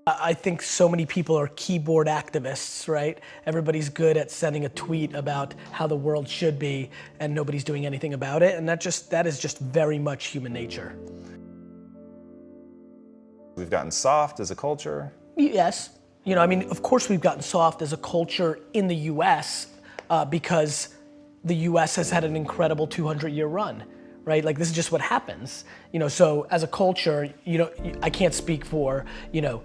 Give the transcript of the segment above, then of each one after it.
I think so many people are keyboard activists, right? Everybody's good at sending a tweet about how the world should be and nobody's doing anything about it. And that is just very much human nature. We've gotten soft as a culture. Yes. You know, I mean, of course we've gotten soft as a culture in the US because the US has had an incredible 200-year run, right? Like this is just what happens. You know, so as a culture, you know, I can't speak for, you know,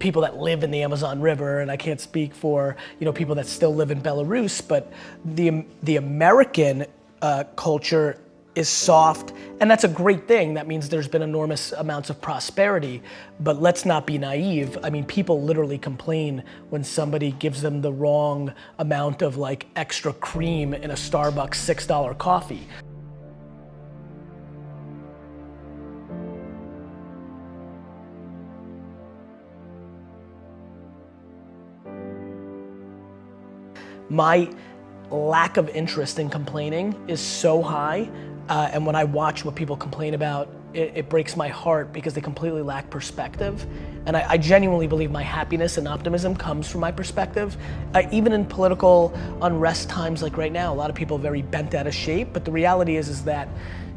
people that live in the Amazon River, and I can't speak for, you know, people that still live in Belarus, but the American culture is soft, and that's a great thing. That means there's been enormous amounts of prosperity, but let's not be naive. I mean, people literally complain when somebody gives them the wrong amount of like extra cream in a Starbucks $6 coffee. My lack of interest in complaining is so high, and when I watch what people complain about, it breaks my heart because they completely lack perspective. And I genuinely believe my happiness and optimism comes from my perspective. Even in political unrest times like right now, a lot of people are very bent out of shape, but the reality is that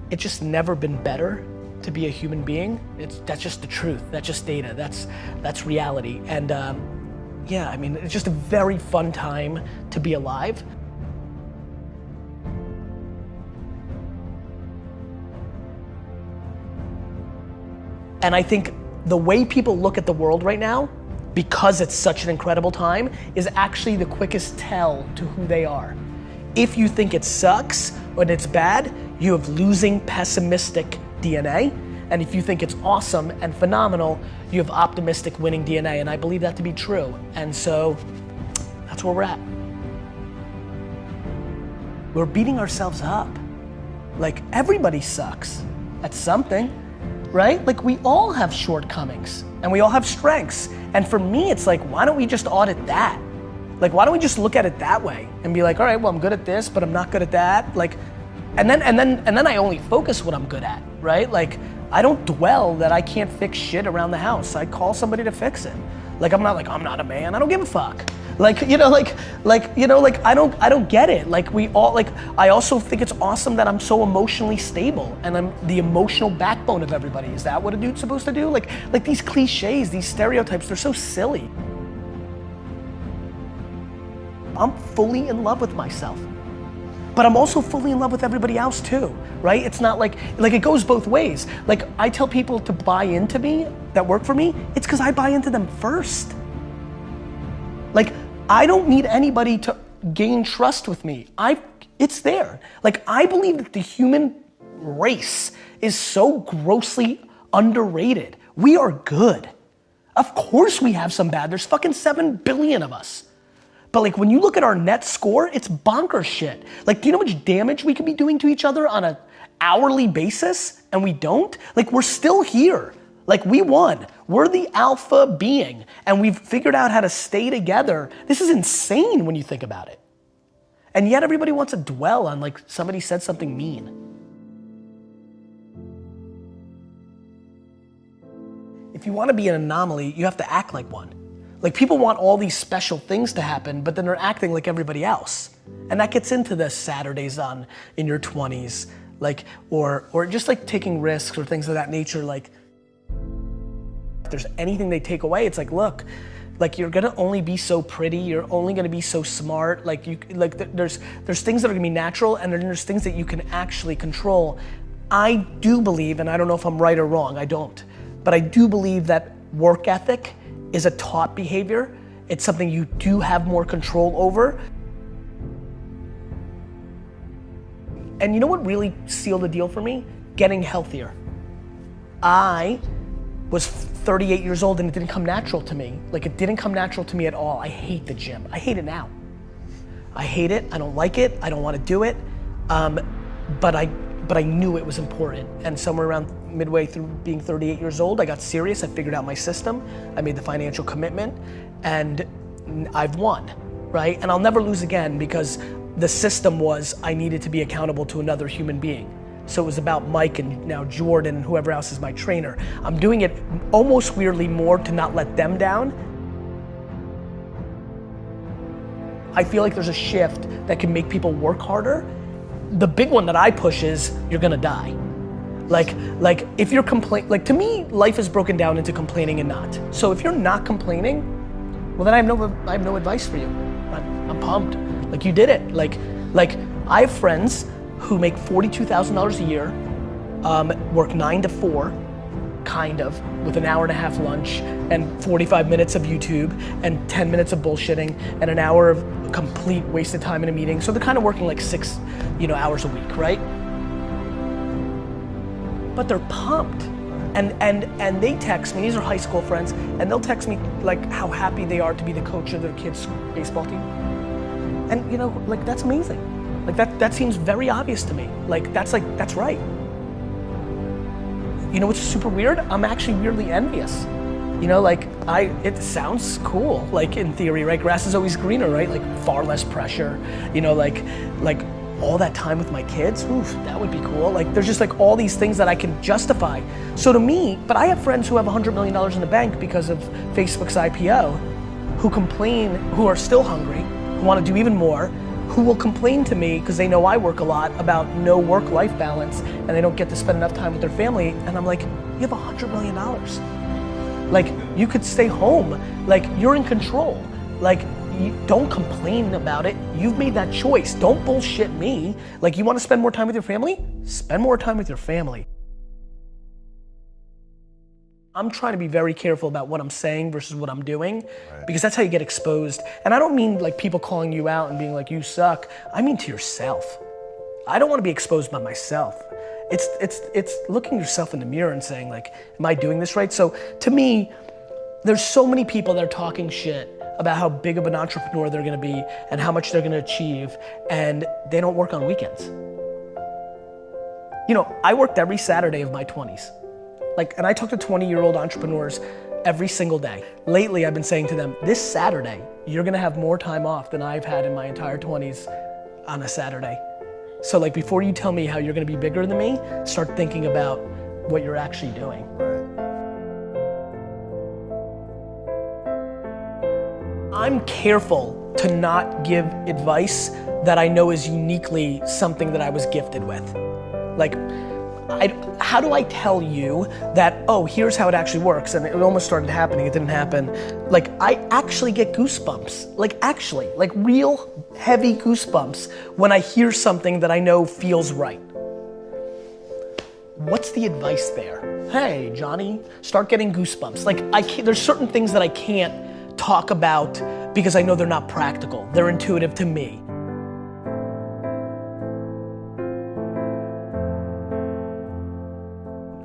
it's just never been better to be a human being. That's just the truth, that's just data, that's reality. And yeah, I mean, it's just a very fun time to be alive. And I think the way people look at the world right now, because it's such an incredible time, is actually the quickest tell to who they are. If you think it sucks or it's bad, you have losing, pessimistic DNA. And if you think it's awesome and phenomenal, you have optimistic, winning DNA. And I believe that to be true. And so that's where we're at. We're beating ourselves up. Like everybody sucks at something, right? Like we all have shortcomings and we all have strengths. And for me, it's like, why don't we just audit that? Like, why don't we just look at it that way and be like, all right, well, I'm good at this, but I'm not good at that. Like, and then I only focus what I'm good at, right? Like, I don't dwell that I can't fix shit around the house. I call somebody to fix it. Like, I'm not a man. I don't give a fuck. Like, you know, I don't get it. Like we all, like, I also think it's awesome that I'm so emotionally stable and I'm the emotional backbone of everybody. Is that what a dude's supposed to do? Like these cliches, these stereotypes, they're so silly. I'm fully in love with myself. But I'm also fully in love with everybody else too, right? It's not like it goes both ways. Like I tell people to buy into me, that work for me, it's because I buy into them first. Like I don't need anybody to gain trust with me. It's there. Like I believe that the human race is so grossly underrated. We are good. Of course we have some bad, there's fucking 7 billion of us. But like when you look at our net score, it's bonkers shit. Like, do you know how much damage we could be doing to each other on an hourly basis and we don't? Like we're still here. Like we won. We're the alpha being and we've figured out how to stay together. This is insane when you think about it. And yet everybody wants to dwell on like somebody said something mean. If you want to be an anomaly, you have to act like one. Like people want all these special things to happen, but then they're acting like everybody else. And that gets into the Saturdays in your 20s, like, or just like taking risks or things of that nature. Like if there's anything they take away, it's like, look, like you're gonna only be so pretty, you're only gonna be so smart. Like there's things that are gonna be natural and then there's things that you can actually control. I do believe, and I don't know if I'm right or wrong, I don't, but I do believe that work ethic is a taught behavior. It's something you do have more control over. And you know what really sealed the deal for me? Getting healthier. I was 38 years old and it didn't come natural to me. Like it didn't come natural to me at all. I hate the gym. I hate it now. I hate it, I don't like it, I don't want to do it. But I knew it was important. And somewhere around midway through being 38 years old, I got serious, I figured out my system, I made the financial commitment, and I've won, right? And I'll never lose again because the system was I needed to be accountable to another human being. So it was about Mike and now Jordan and whoever else is my trainer. I'm doing it almost weirdly more to not let them down. I feel like there's a shift that can make people work harder. The big one that I push is you're gonna die. Like if you're like to me, life is broken down into complaining and not. So if you're not complaining, well then I have no advice for you. I'm pumped. Like you did it. Like I have friends who make $42,000 a year, work 9 to 4, kind of, with an hour and a half lunch and 45 minutes of YouTube and 10 minutes of bullshitting and an hour of complete wasted time in a meeting. So they're kind of working like 6, hours a week, right? But they're pumped. And they text me, these are high school friends, and they'll text me like how happy they are to be the coach of their kids' baseball team. And like that's amazing. Like that seems very obvious to me. That's right. You know what's super weird? I'm actually weirdly envious. It sounds cool, like in theory, right? Grass is always greener, right? Like far less pressure, like all that time with my kids, oof, that would be cool. Like there's just like all these things that I can justify. So to me, but I have friends who have $100 million in the bank because of Facebook's IPO, who complain, who are still hungry, who want to do even more, who will complain to me because they know I work a lot about no work-life balance and they don't get to spend enough time with their family. And I'm like, you have $100 million. Like you could stay home, like you're in control. Like don't complain about it. You've made that choice. Don't bullshit me. Like you want to spend more time with your family? Spend more time with your family. I'm trying to be very careful about what I'm saying versus what I'm doing, because that's how you get exposed. And I don't mean like people calling you out and being like, you suck. I mean to yourself. I don't want to be exposed by myself. It's looking yourself in the mirror and saying like, am I doing this right? So to me, there's so many people that are talking shit about how big of an entrepreneur they're gonna be and how much they're gonna achieve, and they don't work on weekends. I worked every Saturday of my 20s. And I talk to 20-year-old entrepreneurs every single day. Lately, I've been saying to them, this Saturday, you're gonna have more time off than I've had in my entire 20s on a Saturday. So before you tell me how you're gonna be bigger than me, start thinking about what you're actually doing. I'm careful to not give advice that I know is uniquely something that I was gifted with. How do I tell you that, oh, here's how it actually works? And it almost started happening, it didn't happen. I actually get goosebumps, real heavy goosebumps when I hear something that I know feels right. What's the advice there? Hey, Johnny, start getting goosebumps. There's certain things that I can't talk about because I know they're not practical. They're intuitive to me.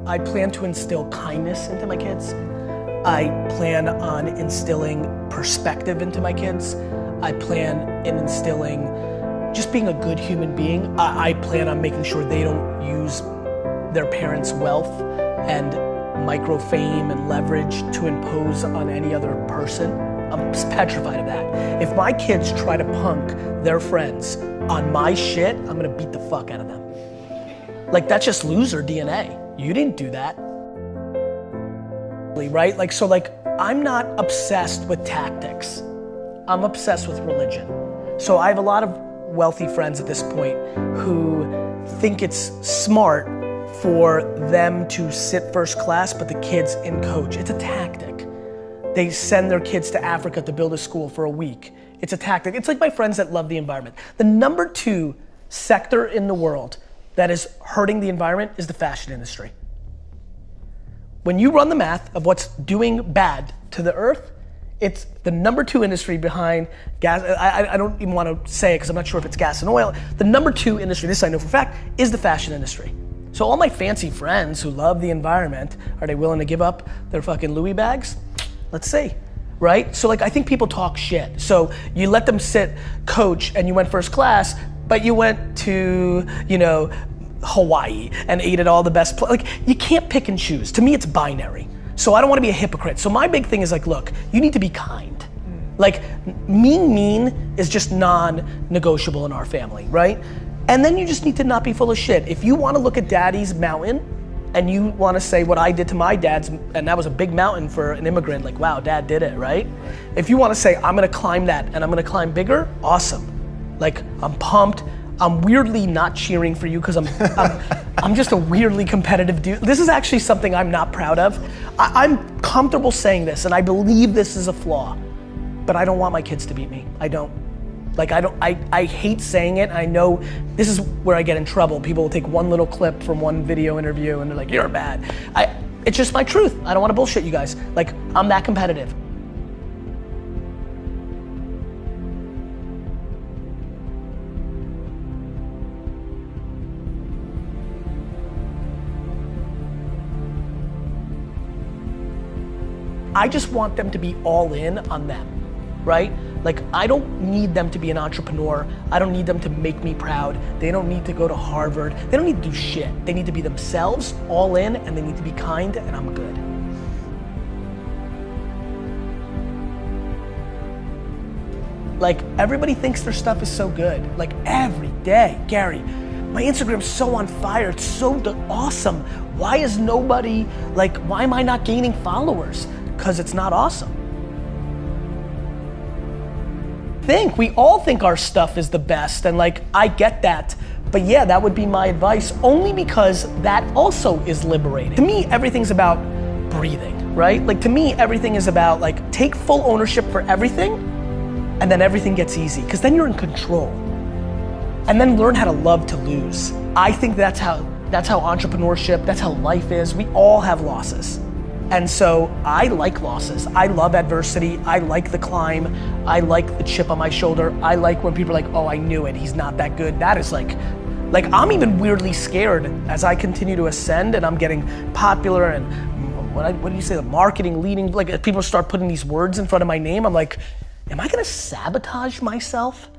I plan to instill kindness into my kids. I plan on instilling perspective into my kids. I plan in instilling just being a good human being. I plan on making sure they don't use their parents' wealth and micro fame and leverage to impose on any other person. I'm petrified of that. If my kids try to punk their friends on my shit, I'm gonna beat the fuck out of them. That's just loser DNA. You didn't do that. Right? I'm not obsessed with tactics. I'm obsessed with religion. So I have a lot of wealthy friends at this point who think it's smart for them to sit first class, but the kids in coach. It's a tactic. They send their kids to Africa to build a school for a week. It's a tactic. It's like my friends that love the environment. The number 2 sector in the world that is hurting the environment is the fashion industry. When you run the math of what's doing bad to the earth, it's the number 2 industry behind gas. I don't even want to say it because I'm not sure if it's gas and oil. The number 2 industry, this I know for a fact, is the fashion industry. So all my fancy friends who love the environment, are they willing to give up their fucking Louis bags? Let's see, right? So I think people talk shit. So you let them sit coach and you went first class, but you went to, Hawaii and ate at all the best you can't pick and choose. To me, it's binary. So I don't want to be a hypocrite. So my big thing is look, you need to be kind. Mean is just non-negotiable in our family, right? And then you just need to not be full of shit. If you want to look at daddy's mountain and you want to say what I did to my dad's, and that was a big mountain for an immigrant, like, wow, dad did it, right? If you want to say, I'm going to climb that and I'm going to climb bigger, awesome. Like, I'm pumped. I'm weirdly not cheering for you because I'm just a weirdly competitive dude. This is actually something I'm not proud of. I'm comfortable saying this and I believe this is a flaw, but I don't want my kids to beat me. I don't. Like, I hate saying it. I know this is where I get in trouble. People will take one little clip from one video interview and they're like, you're bad. It's just my truth. I don't want to bullshit you guys. Like, I'm that competitive. I just want them to be all in on them, right? Like, I don't need them to be an entrepreneur. I don't need them to make me proud. They don't need to go to Harvard. They don't need to do shit. They need to be themselves, all in, and they need to be kind, and I'm good. Like, everybody thinks their stuff is so good. Like, every day, Gary, my Instagram's so on fire, it's so awesome. Why is nobody, like, why am I not gaining followers? Because it's not awesome. We all think our stuff is the best, and like, I get that, but yeah, that would be my advice, only because that also is liberating. To me, everything's about breathing, right? Like, to me, everything is about, like, take full ownership for everything, and then everything gets easy, because then you're in control. And then learn how to love to lose. I think that's how entrepreneurship, that's how life is. We all have losses. And so I like losses. I love adversity. I like the climb. I like the chip on my shoulder. I like when people are like, oh, I knew it, he's not that good. That is like I'm even weirdly scared as I continue to ascend and I'm getting popular and what do you say, the marketing leading, like, as people start putting these words in front of my name, I'm like, am I gonna sabotage myself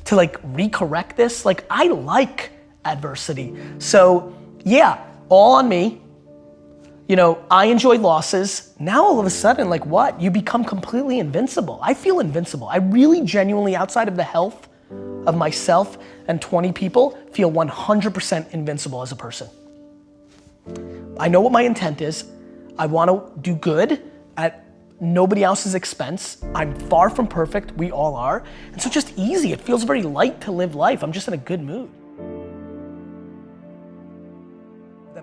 to like recorrect this? Like, I like adversity. So yeah, all on me. You know, I enjoy losses. Now all of a sudden, like, what? You become completely invincible. I feel invincible. I really genuinely, outside of the health of myself and 20 people, feel 100% invincible as a person. I know what my intent is. I want to do good at nobody else's expense. I'm far from perfect. We all are. And so just easy. It feels very light to live life. I'm just in a good mood.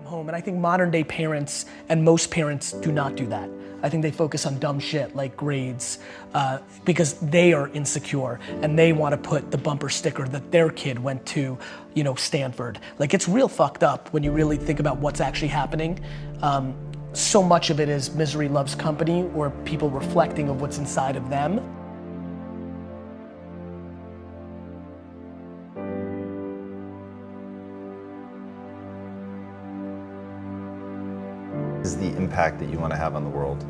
Home. And I think modern day parents and most parents do not do that. I think they focus on dumb shit like grades because they are insecure and they want to put the bumper sticker that their kid went to, you know, Stanford. Like, it's real fucked up when you really think about what's actually happening. So much of it is misery loves company, or people reflecting of what's inside of them. Is the impact that you want to have on the world?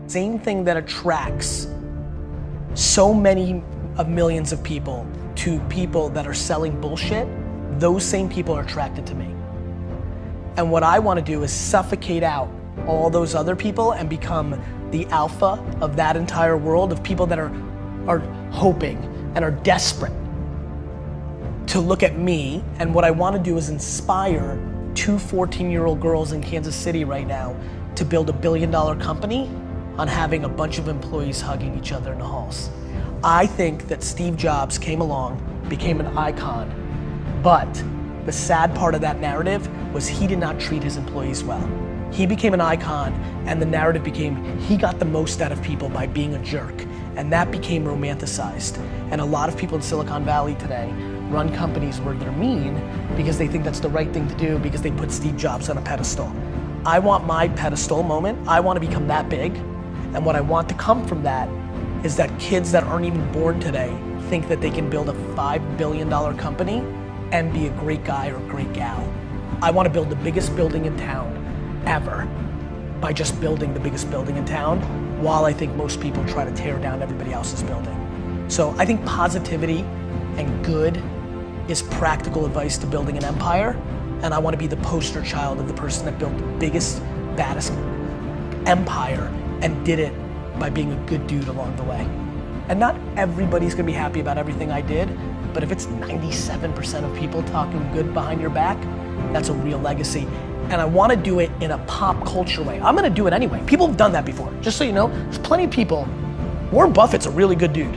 Same thing that attracts so many of millions of people to people that are selling bullshit, those same people are attracted to me. And what I want to do is suffocate out all those other people and become the alpha of that entire world of people that are hoping and are desperate to look at me. And what I want to do is inspire 2 14-year-old girls in Kansas City right now to build $1 billion company on having a bunch of employees hugging each other in the halls. I think that Steve Jobs came along, became an icon, but the sad part of that narrative was he did not treat his employees well. He became an icon, and the narrative became he got the most out of people by being a jerk, and that became romanticized. And a lot of people in Silicon Valley today run companies where they're mean because they think that's the right thing to do because they put Steve Jobs on a pedestal. I want my pedestal moment. I want to become that big. And what I want to come from that is that kids that aren't even born today think that they can build a $5 billion company and be a great guy or a great gal. I want to build the biggest building in town ever by just building the biggest building in town, while I think most people try to tear down everybody else's building. So I think positivity and good is practical advice to building an empire, and I want to be the poster child of the person that built the biggest, baddest empire and did it by being a good dude along the way. And not everybody's gonna be happy about everything I did, but if it's 97% of people talking good behind your back, that's a real legacy. And I wanna do it in a pop culture way. I'm gonna do it anyway. People have done that before. Just so you know, there's plenty of people. Warren Buffett's a really good dude.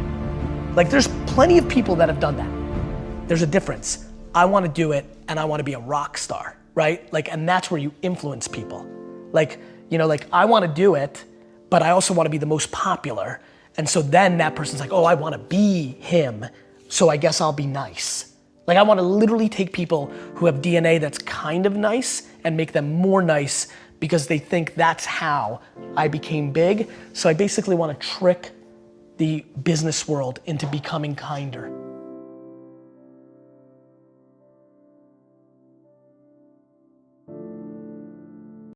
Like there's plenty of people that have done that. There's a difference. I wanna do it and I wanna be a rock star, right? Like, and that's where you influence people. Like, you know, like I wanna do it, but I also wanna be the most popular. And so then that person's like, oh, I wanna be him, so I guess I'll be nice. Like I wanna literally take people who have DNA that's kind of nice and make them more nice because they think that's how I became big. So I basically wanna trick the business world into becoming kinder.